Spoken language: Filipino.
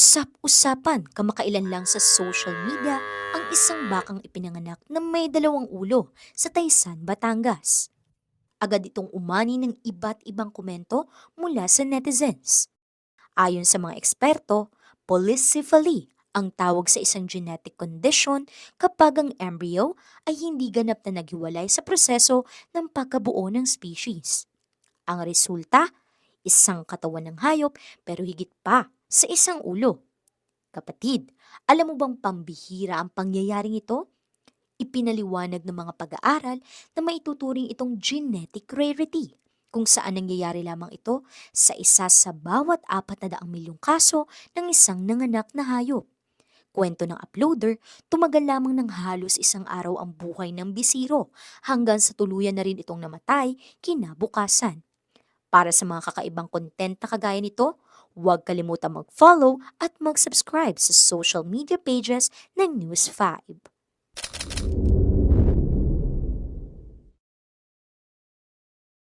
Usap-usapan kamakailan lang sa social media ang isang bakang ipinanganak na may dalawang ulo sa Taysan, Batangas. Agad itong umani ng iba't ibang komento mula sa netizens. Ayon sa mga eksperto, polycephaly ang tawag sa isang genetic condition kapag ang embryo ay hindi ganap na naghiwalay sa proseso ng pagkabuo ng species. Ang resulta, isang katawan ng hayop pero higit pa sa isang ulo. Kapatid, alam mo bang pambihira ang pangyayaring ito? Ipinaliwanag ng mga pag-aaral na maituturing itong genetic rarity, kung saan nangyayari lamang ito sa isa sa bawat 400,000,000 kaso ng isang nanganak na hayop. Kwento ng uploader, tumagal lamang ng halos isang araw ang buhay ng bisiro hanggang sa tuluyan na rin itong namatay kinabukasan. Para sa mga kakaibang content na kagaya nito, huwag kalimutan mag-follow at mag-subscribe sa social media pages ng News 5.